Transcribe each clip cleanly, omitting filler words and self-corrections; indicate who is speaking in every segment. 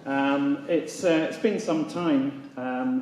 Speaker 1: It's been some time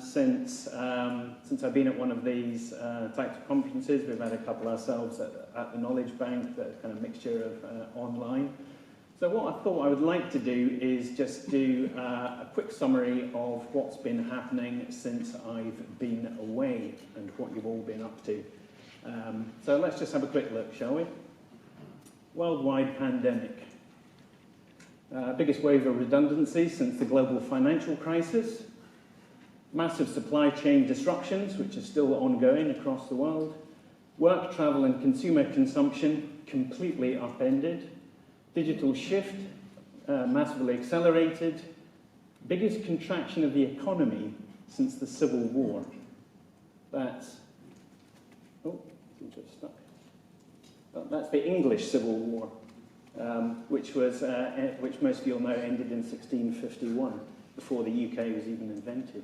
Speaker 1: since I've been at one of these types of conferences. We've had a couple ourselves at the Knowledge Bank, that kind of mixture of online. So what I thought I would like to do is just do a quick summary of what's been happening since I've been away and what you've all been up to. So let's just have a quick look, shall we? Worldwide pandemic. Biggest wave of redundancy since the global financial crisis. Massive supply chain disruptions, which are still ongoing across the world. Work, travel and consumer consumption completely upended. Digital shift massively accelerated. Biggest contraction of the economy since the Civil War. That's the English Civil War, which most of you will know ended in 1651, before the UK was even invented.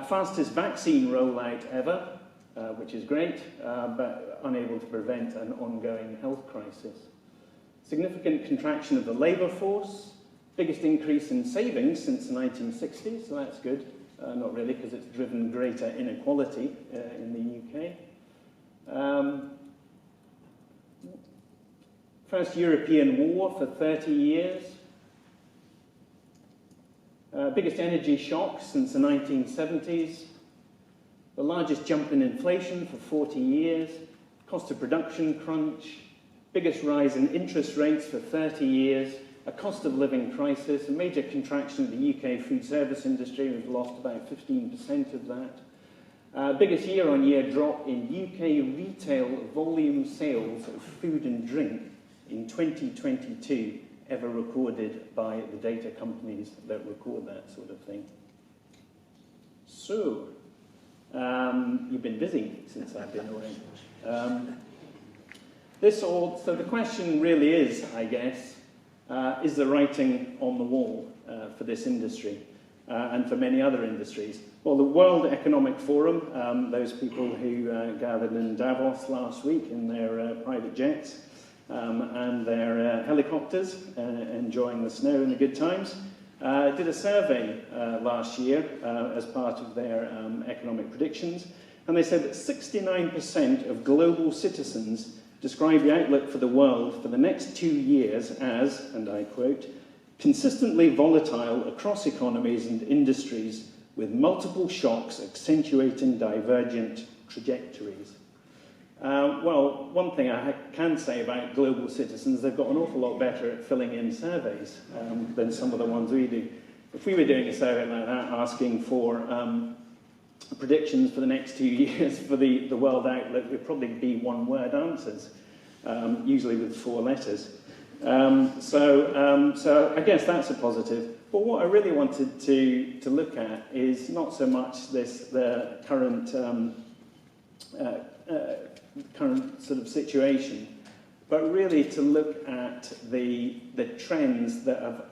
Speaker 1: Fastest vaccine rollout ever, which is great, but unable to prevent an ongoing health crisis. Significant contraction of the labour force, biggest increase in savings since the 1960s, so that's good. Not really, because it's driven greater inequality in the UK. First European war for 30 years. Biggest energy shock since the 1970s. The largest jump in inflation for 40 years. Cost of production crunch. Biggest rise in interest rates for 30 years. A cost of living crisis. A major contraction of the UK food service industry. We've lost about 15% of that. Biggest year-on-year drop in UK retail volume sales of food and drink in 2022 ever recorded by the data companies that record that sort of thing. So, you've been busy since I've been away. So the question really is, I guess, is the writing on the wall for this industry and for many other industries? Well, the World Economic Forum, those people who gathered in Davos last week in their private jets and their helicopters, enjoying the snow and the good times, did a survey last year as part of their economic predictions, and they said that 69% of global citizens describe the outlook for the world for the next 2 years as, and I quote, consistently volatile across economies and industries with multiple shocks accentuating divergent trajectories. Well, one thing I can say about global citizens, they've got an awful lot better at filling in surveys than some of the ones we do. If we were doing a survey like that, asking for predictions for the next 2 years for the world outlook, would probably be one-word answers, usually with 4 letters. So I guess that's a positive. But what I really wanted to look at is not so much the current sort of situation, but really to look at the trends that have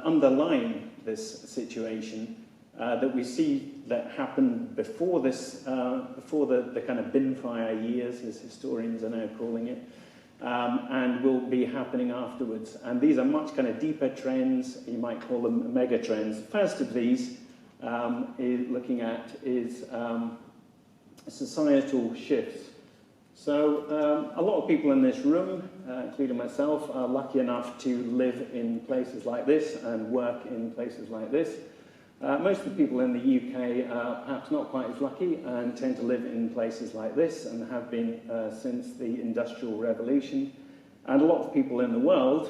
Speaker 1: underlying this situation that we see that happened before this, before the kind of bin fire years, as historians are now calling it, and will be happening afterwards. And these are much kind of deeper trends, you might call them mega trends. The first of these looking at is societal shifts. So a lot of people in this room, including myself, are lucky enough to live in places like this and work in places like this. Most of the people in the UK are perhaps not quite as lucky and tend to live in places like this and have been since the Industrial Revolution. And a lot of people in the world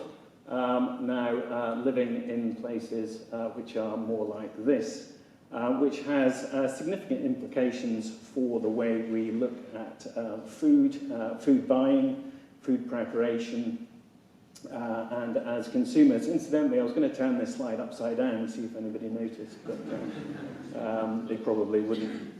Speaker 1: now living in places which are more like this. Which has significant implications for the way we look at food buying, food preparation, and as consumers. Incidentally, I was going to turn this slide upside down and see if anybody noticed, but they probably wouldn't.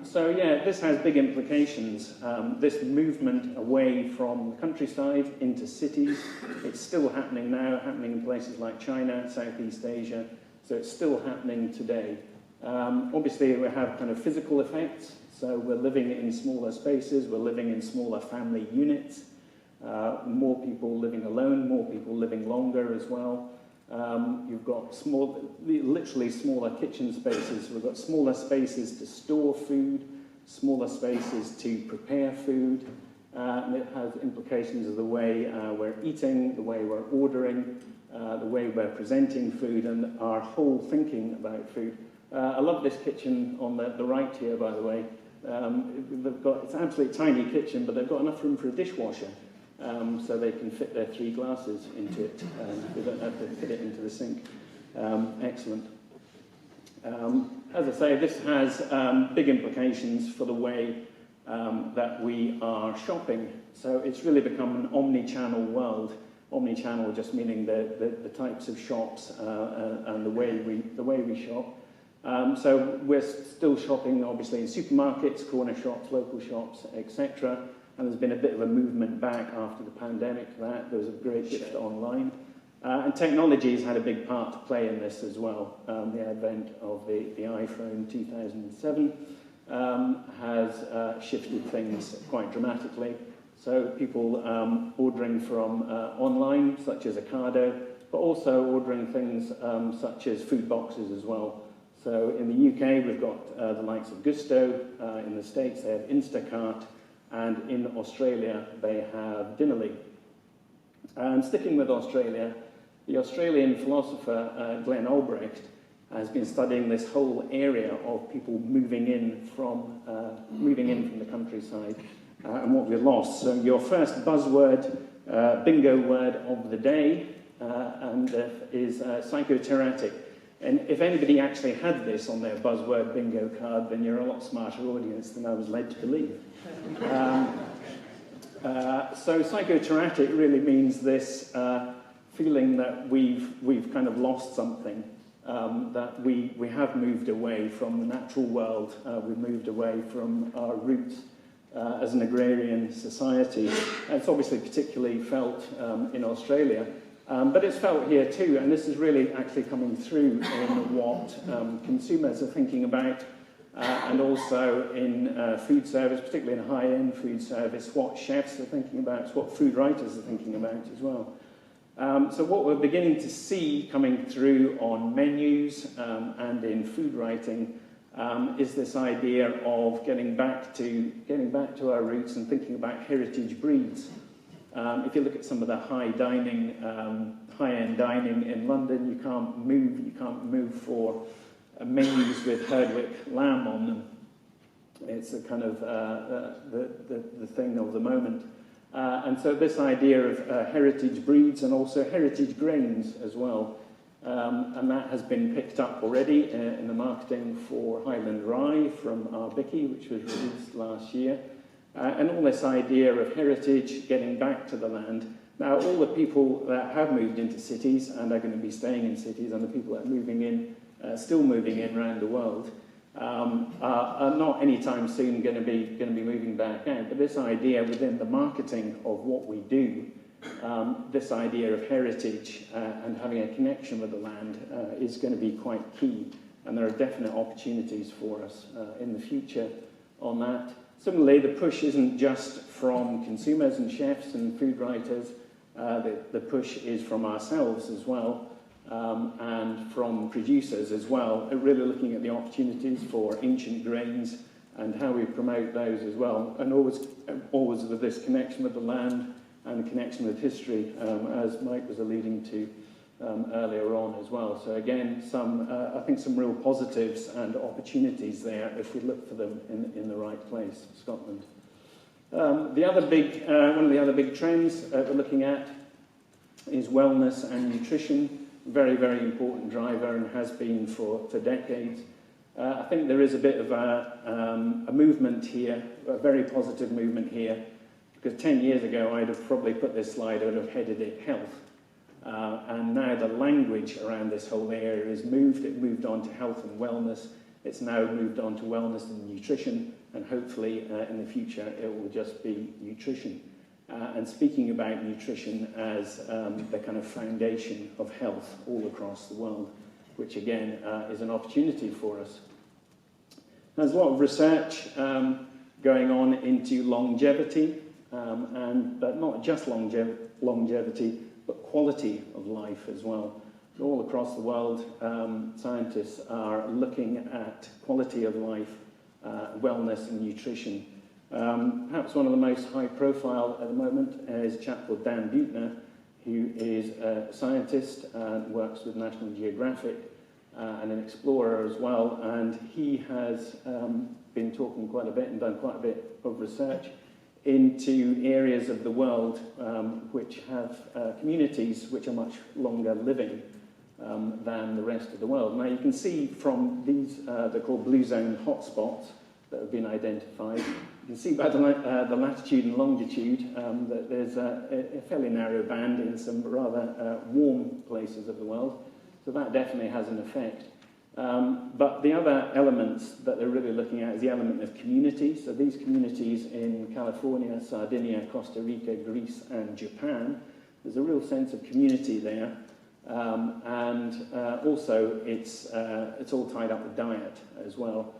Speaker 1: So yeah, this has big implications. This movement away from the countryside into cities, it's still happening now, happening in places like China, Southeast Asia. So it's still happening today. Obviously, we have kind of physical effects. So we're living in smaller spaces, we're living in smaller family units, more people living alone, more people living longer as well. You've got literally smaller kitchen spaces. We've got smaller spaces to store food, smaller spaces to prepare food. And it has implications of the way we're eating, the way we're ordering, the way we're presenting food, and our whole thinking about food. I love this kitchen on the right here, by the way. It's an absolutely tiny kitchen, but they've got enough room for a dishwasher, so they can fit their 3 glasses into it. They don't have to fit it into the sink. Excellent. As I say, this has big implications for the way that we are shopping. So it's really become an omni-channel world. Omni-channel just meaning the types of shops and the way we shop. So we're still shopping, obviously, in supermarkets, corner shops, local shops, etc. And there's been a bit of a movement back after the pandemic. There was a great shift online. And technology has had a big part to play in this as well. The advent of the iPhone 2007 has shifted things quite dramatically. So people ordering from online, such as Ocado, but also ordering things such as food boxes as well. So in the UK, we've got the likes of Gusto. In the States, they have Instacart. And in Australia, they have Dinnerly. And sticking with Australia, the Australian philosopher Glenn Albrecht has been studying this whole area of people moving in from the countryside and what we lost. So your first buzzword, bingo word of the day, is psychoteratic. And if anybody actually had this on their buzzword bingo card, then you're a lot smarter audience than I was led to believe. So psychoteratic really means this feeling that we've kind of lost something, that we have moved away from the natural world, we've moved away from our roots as an agrarian society. And it's obviously particularly felt in Australia. But it's felt here too, and this is really actually coming through in what consumers are thinking about, and also in food service, particularly in high-end food service, what chefs are thinking about, what food writers are thinking about as well. So what we're beginning to see coming through on menus and in food writing is this idea of getting back to our roots and thinking about heritage breeds. If you look at some of the high-end dining in London, you can't move for menus with Herdwick lamb on them. It's a kind of the thing of the moment. And so this idea of heritage breeds and also heritage grains as well. And that has been picked up already in the marketing for Highland Rye from Arbicki, which was released last year. And all this idea of heritage, getting back to the land. Now, all the people that have moved into cities and are going to be staying in cities, and the people that are moving in, still moving in around the world, are not anytime soon going to be moving back out. But this idea within the marketing of what we do, this idea of heritage and having a connection with the land is going to be quite key. And there are definite opportunities for us in the future on that. Similarly, the push isn't just from consumers and chefs and food writers. The push is from ourselves as well, and from producers as well, really looking at the opportunities for ancient grains and how we promote those as well, and always with this connection with the land and connection with history, as Mike was alluding to earlier on as well. So again, I think some real positives and opportunities there if we look for them in the right place, Scotland. One of the other big trends we're looking at is wellness and nutrition. Very, very important driver and has been for decades. I think there is a bit of a movement here, a very positive movement here, because 10 years ago I'd have probably put this slide, I would have headed it health. And now the language around this whole area has moved. It moved on to health and wellness. It's now moved on to wellness and nutrition, and hopefully in the future it will just be nutrition. And speaking about nutrition as the kind of foundation of health all across the world, which again is an opportunity for us. There's a lot of research going on into longevity, but not just longevity, but quality of life as well. all across the world, scientists are looking at quality of life, wellness and nutrition. Perhaps one of the most high profile at the moment is a chap called Dan Buettner, who is a scientist and works with National Geographic and an explorer as well, and he has been talking quite a bit and done quite a bit of research into areas of the world which have communities which are much longer living than the rest of the world. Now you can see from these, they're called blue zone hotspots that have been identified. You can see by the latitude and longitude that there's a fairly narrow band in some rather warm places of the world. So that definitely has an effect. But the other elements that they're really looking at is the element of community. So these communities in California, Sardinia, Costa Rica, Greece and Japan, there's a real sense of community there. And also it's all tied up with diet as well.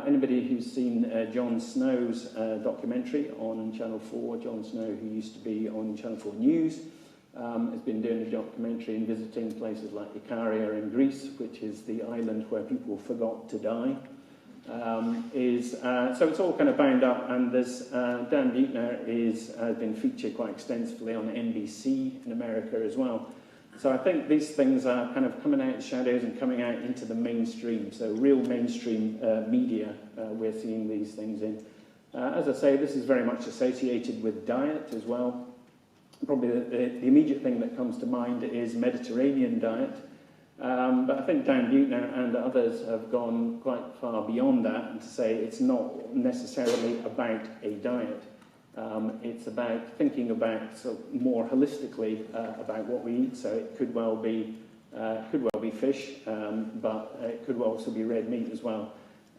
Speaker 1: Anybody who's seen Jon Snow's documentary on Channel 4, Jon Snow, who used to be on Channel 4 News, has been doing a documentary and visiting places like Ikaria in Greece, which is the island where people forgot to die. So it's all kind of bound up, and there's Dan Buettner has been featured quite extensively on NBC in America as well. So I think these things are kind of coming out of the shadows and coming out into the mainstream. So real mainstream media, we're seeing these things in. As I say, this is very much associated with diet as well. Probably the immediate thing that comes to mind is Mediterranean diet. But I think Dan Buettner and others have gone quite far beyond that and to say it's not necessarily about a diet. It's about thinking about more holistically about what we eat. So it could well be fish, but it could also be red meat as well.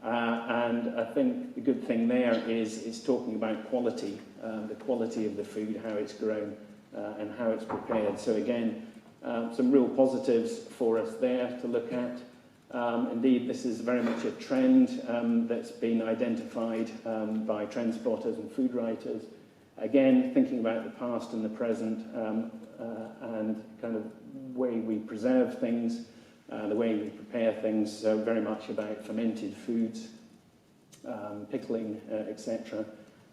Speaker 1: And I think the good thing there is it's talking about quality, the quality of the food, how it's grown, and how it's prepared. So again, some real positives for us there to look at. Indeed, this is very much a trend that's been identified by trend spotters and food writers. Again, thinking about the past and the present and kind of way we preserve things, the way we prepare things, so very much about fermented foods, pickling, etc.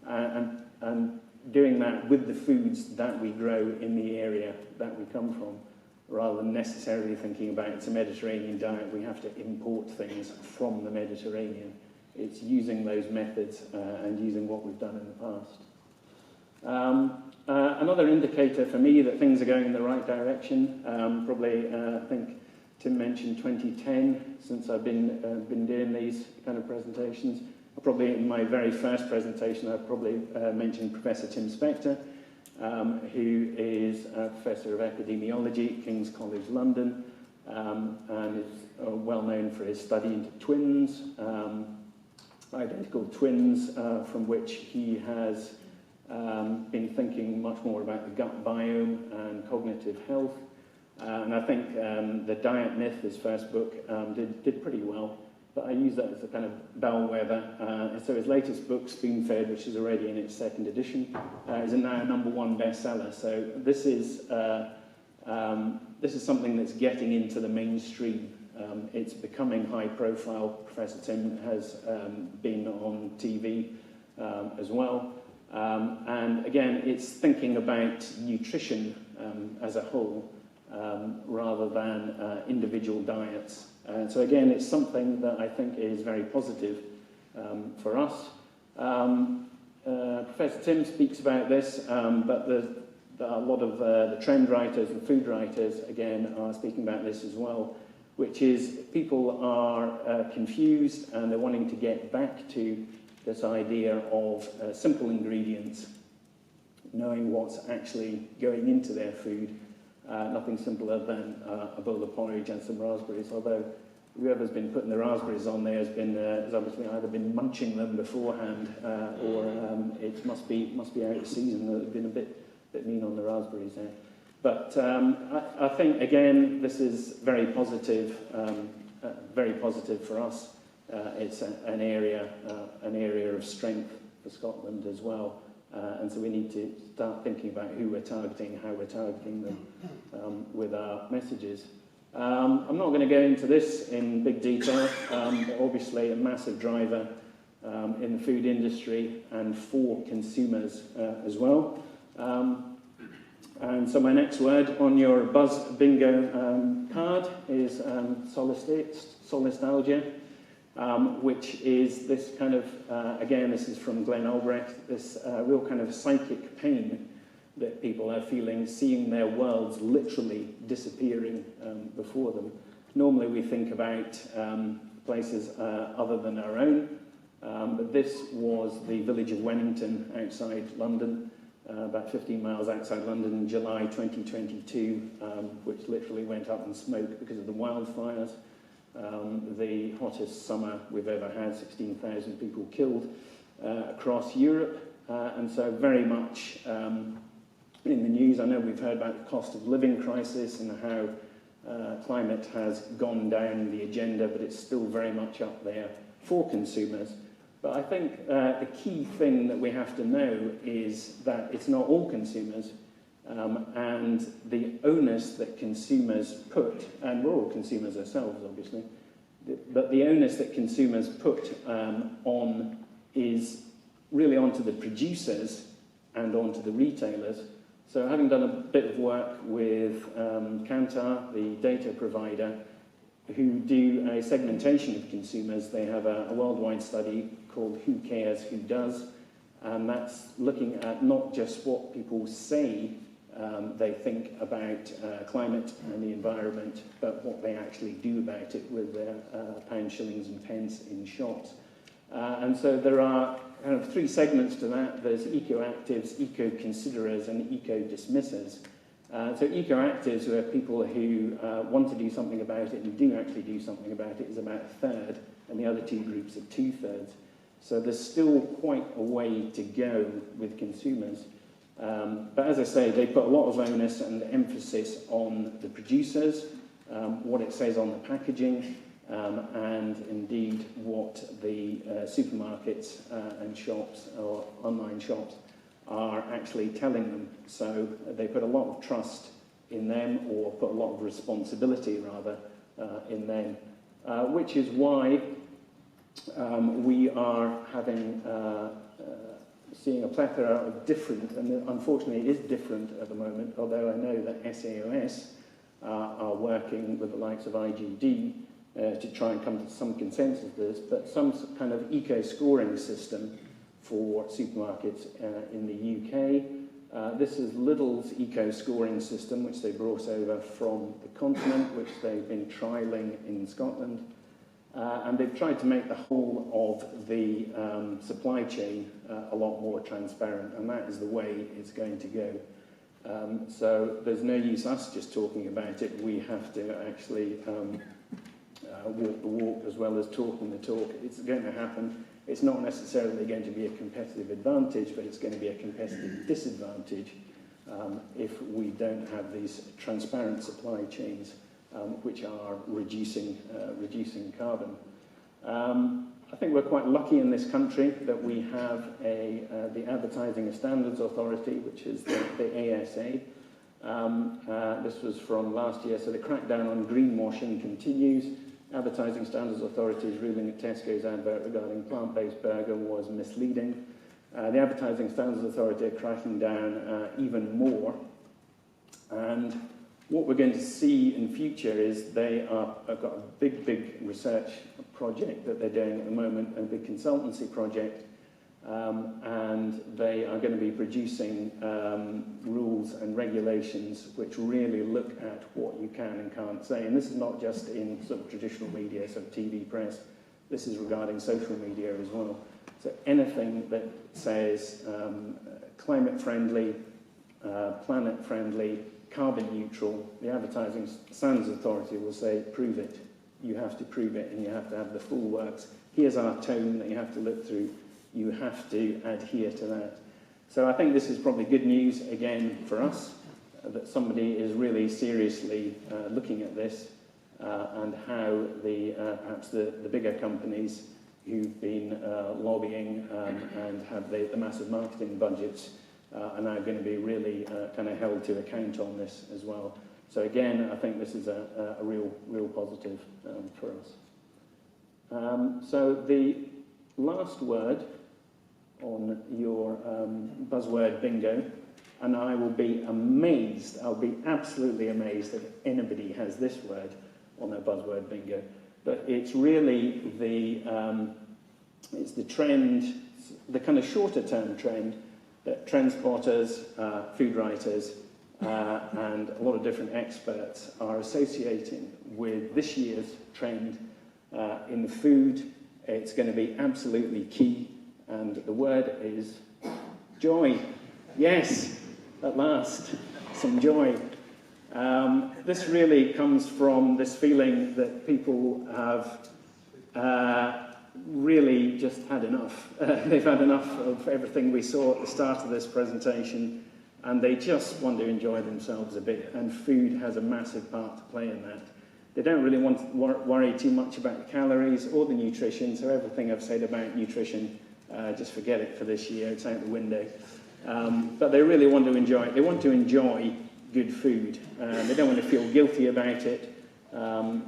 Speaker 1: And doing that with the foods that we grow in the area that we come from, rather than necessarily thinking about it's a Mediterranean diet, we have to import things from the Mediterranean. It's using those methods and using what we've done in the past. Another indicator for me that things are going in the right direction, probably I think Tim mentioned 2010, since I've been doing these kind of presentations. Probably in my very first presentation, I probably mentioned Professor Tim Spector, who is a Professor of Epidemiology at King's College London, and is well known for his study into twins, identical twins, from which he has been thinking much more about the gut biome and cognitive health. And I think The Diet Myth, his first book, did pretty well. But I use that as a kind of bellwether. So his latest book, Spoon-Fed, which is already in its second edition, is now a #1 bestseller. So this is something that's getting into the mainstream. It's becoming high profile. Professor Tim has been on TV as well. And again, it's thinking about nutrition as a whole rather than individual diets. So again, it's something that I think is very positive for us. Professor Tim speaks about this, but a lot of the trend writers and food writers, again, are speaking about this as well, which is people are confused and they're wanting to get back to this idea of simple ingredients, knowing what's actually going into their food. Nothing simpler than a bowl of porridge and some raspberries, although whoever's been putting the raspberries on there has obviously either been munching them beforehand or it must be out of season. They've been a bit mean on the raspberries there. But I think, again, this is very positive for us. It's an area of strength for Scotland as well. And so we need to start thinking about who we're targeting, how we're targeting them with our messages. I'm not going to go into this in big detail, but obviously a massive driver in the food industry and for consumers as well. And so my next word on your Buzz Bingo card is solastalgia, which is this kind of, again, this is from Glenn Albrecht, this real kind of psychic pain that people are feeling, seeing their worlds literally disappearing before them. Normally we think about places other than our own, but this was the village of Wennington outside London, about 15 miles outside London in July 2022, which literally went up in smoke because of the wildfires. The hottest summer we've ever had, 16,000 people killed across Europe, and so very much in the news. I know we've heard about the cost of living crisis and how climate has gone down the agenda, but it's still very much up there for consumers. But I think the key thing that we have to know is that it's not all consumers, and the onus that consumers put, and we're all consumers ourselves, obviously, but the onus that consumers put on is really onto the producers and onto the retailers. So having done a bit of work with Kantar, the data provider, who do a segmentation of consumers, they have a worldwide study called Who Cares, Who Does? And that's looking at not just what people say they think about climate and the environment, but what they actually do about it with their pounds, shillings and pence in shops. And so there are kind of three segments to that. There's eco-actives, eco-considerers and eco-dismissers. So eco-actives are people who want to do something about it and do actually do something about it is about a third, and the other two groups are 2/3. So there's still quite a way to go with consumers. But as I say, they put a lot of onus and emphasis on the producers, what it says on the packaging, and indeed what the supermarkets and shops or online shops are actually telling them. So they put a lot of trust in them, or put a lot of responsibility rather in them, which is why we are having seeing a plethora of different, and unfortunately it is different at the moment, although I know that SAOS are working with the likes of IGD to try and come to some consensus of this, but some kind of eco-scoring system for supermarkets in the UK. This is Lidl's eco-scoring system, which they brought over from the continent, which they've been trialling in Scotland. And they've tried to make the whole of the supply chain a lot more transparent, and that is the way it's going to go. So there's no use us just talking about it. We have to actually walk the walk as well as talking the talk. It's going to happen. It's not necessarily going to be a competitive advantage, but it's going to be a competitive disadvantage if we don't have these transparent supply chains which are reducing carbon. I think we're quite lucky in this country that we have the Advertising Standards Authority, which is the ASA. This was from last year, so the crackdown on greenwashing continues. Advertising Standards Authority is ruling that Tesco's advert regarding plant-based burger was misleading. The Advertising Standards Authority are cracking down even more. And what we're going to see in future is they have got a big research project that they're doing at the moment, a big consultancy project, and they are going to be producing rules and regulations which really look at what you can and can't say. And this is not just in sort of traditional media, so TV, press. This is regarding social media as well. So anything that says climate-friendly, planet-friendly, carbon neutral, the Advertising Standards Authority will say, prove it. You have to prove it, and you have to have the full works. Here's our tone that you have to look through. You have to adhere to that. So I think this is probably good news, again, for us, that somebody is really seriously looking at this and how perhaps the bigger companies who've been lobbying and have the massive marketing budgets are now going to be really kind of held to account on this as well. So again, I think this is a real positive for us. So the last word on your buzzword bingo, and I will be amazed, I'll be absolutely amazed if anybody has this word on their buzzword bingo, but it's really it's the trend, the kind of shorter term trend that trend spotters, food writers, and a lot of different experts are associating with this year's trend in the food. It's going to be absolutely key, and the word is joy. Yes, at last, some joy. This really comes from this feeling that people have really just had enough. They've had enough of everything we saw at the start of this presentation, and they just want to enjoy themselves a bit, and food has a massive part to play in that. They don't really want to worry too much about the calories or the nutrition, so everything I've said about nutrition, just forget it for this year, it's out the window. But they really want to enjoy it. They want to enjoy good food. They don't want to feel guilty about it.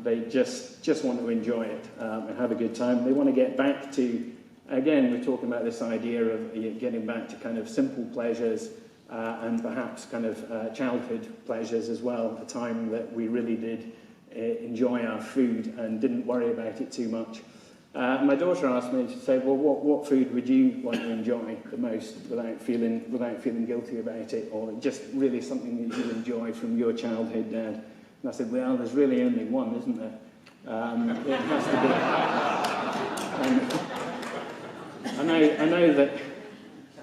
Speaker 1: They just want to enjoy it and have a good time. They want to get back to, again, we're talking about this idea of getting back to kind of simple pleasures and perhaps kind of childhood pleasures as well, a time that we really did enjoy our food and didn't worry about it too much. My daughter asked me, she said, well, what food would you want to enjoy the most without feeling guilty about it, or just really something that you enjoy from your childhood, Dad? And I said, well, there's really only one, isn't there? It has to be.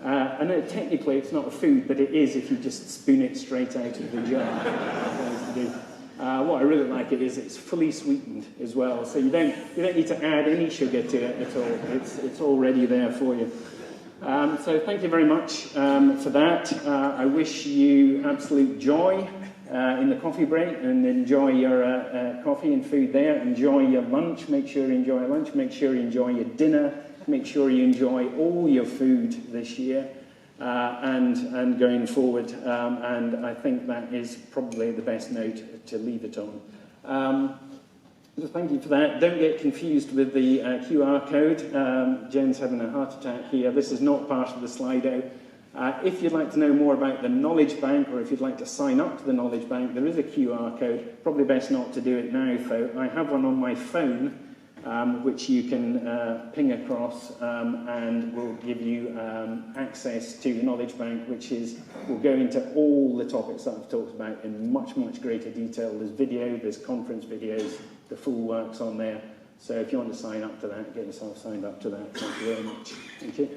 Speaker 1: I know technically it's not a food, but it is if you just spoon it straight out of the jar. What I really like it is it's fully sweetened as well, so you don't need to add any sugar to it at all. It's already there for you. So thank you very much for that. I wish you absolute joy in the coffee break, and enjoy your coffee and food there. Enjoy your lunch. Make sure you enjoy your lunch. Make sure you enjoy your dinner. Make sure you enjoy all your food this year and going forward. And I think that is probably the best note to leave it on. So thank you for that. Don't get confused with the QR code. Jen's having a heart attack here. This is not part of the Slido. If you'd like to know more about the Knowledge Bank, or if you'd like to sign up to the Knowledge Bank, there is a QR code. Probably best not to do it now, though. I have one on my phone, which you can ping across, and will give you access to the Knowledge Bank, which will go into all the topics that I've talked about in much, much greater detail. There's video, there's conference videos, the full work's on there. So if you want to sign up to that, get yourself signed up to that. Thank you very much. Thank you.